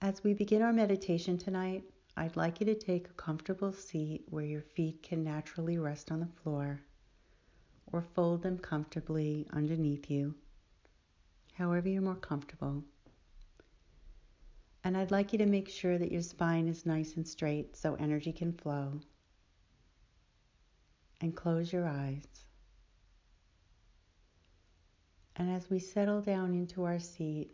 As we begin our meditation tonight, I'd like you to take a comfortable seat where your feet can naturally rest on the floor or fold them comfortably underneath you, however you're more comfortable. And I'd like you to make sure that your spine is nice and straight so energy can flow. And close your eyes. And as we settle down into our seat,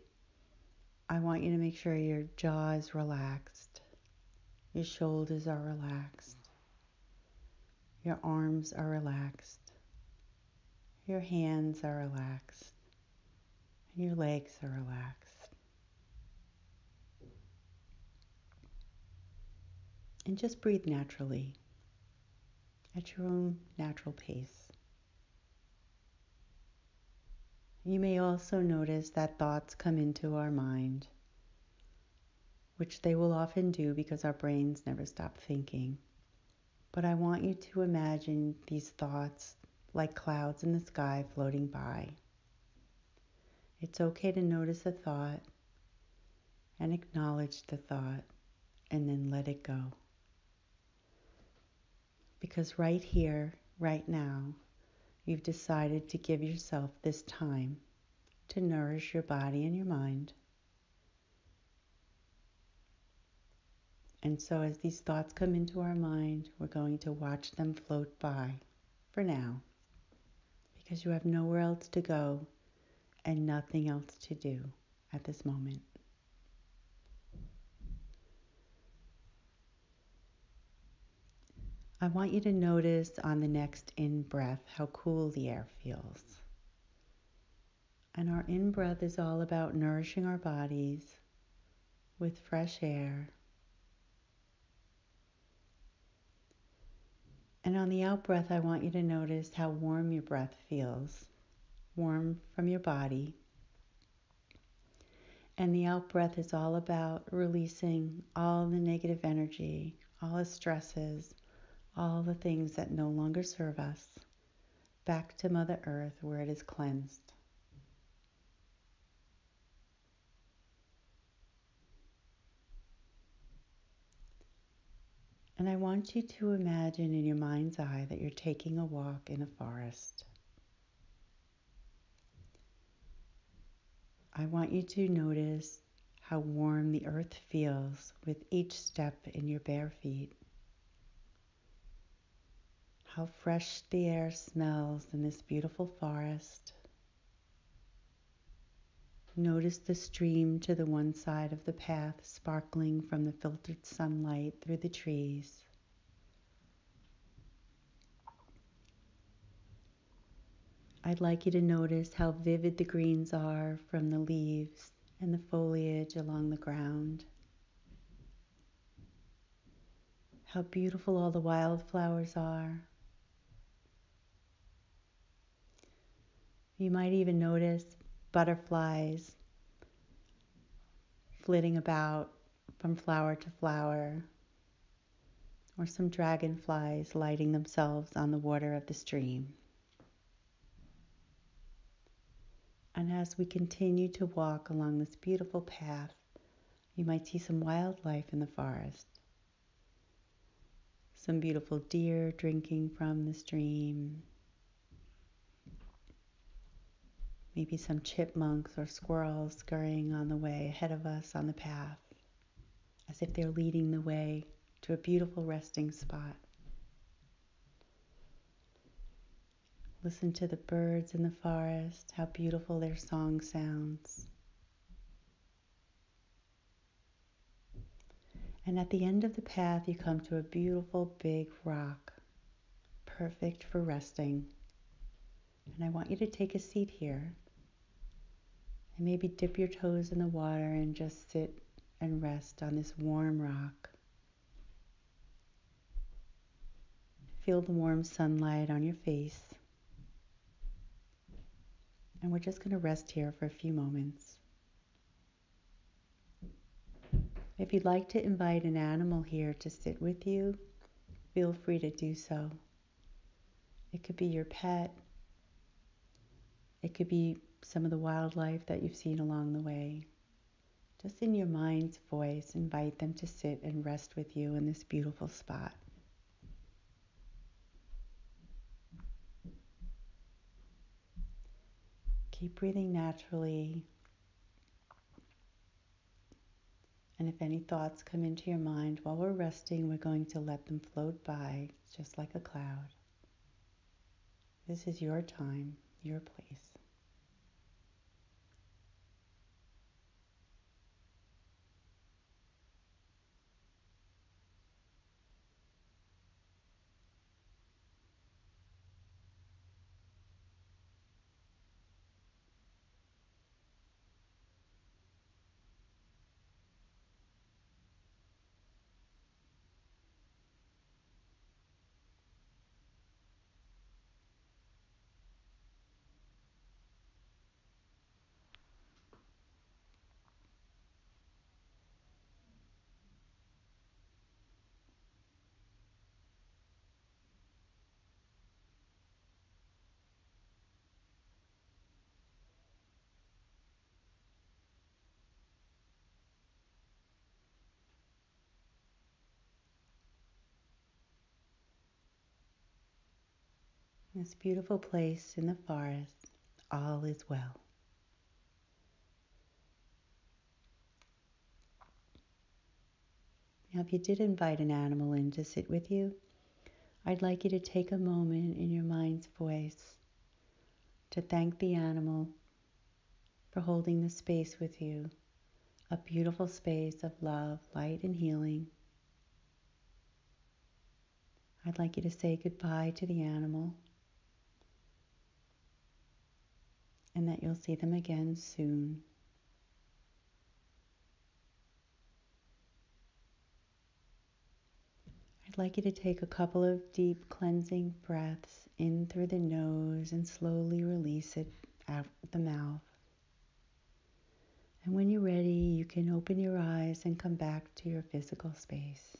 I want you to make sure your jaw is relaxed, your shoulders are relaxed, your arms are relaxed, your hands are relaxed, and your legs are relaxed. And just breathe naturally at your own natural pace. You may also notice that thoughts come into our mind, which they will often do because our brains never stop thinking. But I want you to imagine these thoughts like clouds in the sky floating by. It's okay to notice a thought and acknowledge the thought and then let it go. Because right here, right now, you've decided to give yourself this time to nourish your body and your mind. And so as these thoughts come into our mind, we're going to watch them float by for now, because you have nowhere else to go and nothing else to do at this moment. I want you to notice on the next in-breath how cool the air feels. And our in-breath is all about nourishing our bodies with fresh air. And on the out-breath, I want you to notice how warm your breath feels, warm from your body. And the out-breath is all about releasing all the negative energy, all the stresses, all the things that no longer serve us, back to Mother Earth where it is cleansed. And I want you to imagine in your mind's eye that you're taking a walk in a forest. I want you to notice how warm the earth feels with each step in your bare feet. How fresh the air smells in this beautiful forest. Notice the stream to the one side of the path sparkling from the filtered sunlight through the trees. I'd like you to notice how vivid the greens are from the leaves and the foliage along the ground. How beautiful all the wildflowers are. You might even notice butterflies flitting about from flower to flower, or some dragonflies lighting themselves on the water of the stream. And as we continue to walk along this beautiful path, you might see some wildlife in the forest. Some beautiful deer drinking from the stream. Maybe some chipmunks or squirrels scurrying on the way ahead of us on the path, as if they're leading the way to a beautiful resting spot. Listen to the birds in the forest, how beautiful their song sounds. And at the end of the path, you come to a beautiful big rock, perfect for resting. And I want you to take a seat here and maybe dip your toes in the water and just sit and rest on this warm rock. Feel the warm sunlight on your face. And we're just going to rest here for a few moments. If you'd like to invite an animal here to sit with you, feel free to do so. It could be your pet. It could be some of the wildlife that you've seen along the way. just in your mind's voice, invite them to sit and rest with you in this beautiful spot. Keep breathing naturally. And if any thoughts come into your mind while we're resting, we're going to let them float by just like a cloud. This is your time, your place. In this beautiful place in the forest, all is well. Now, if you did invite an animal in to sit with you, I'd like you to take a moment in your mind's voice to thank the animal for holding the space with you, a beautiful space of love, light, and healing. I'd like you to say goodbye to the animal and that you'll see them again soon. I'd like you to take a couple of deep cleansing breaths in through the nose and slowly release it out the mouth. And when you're ready, you can open your eyes and come back to your physical space.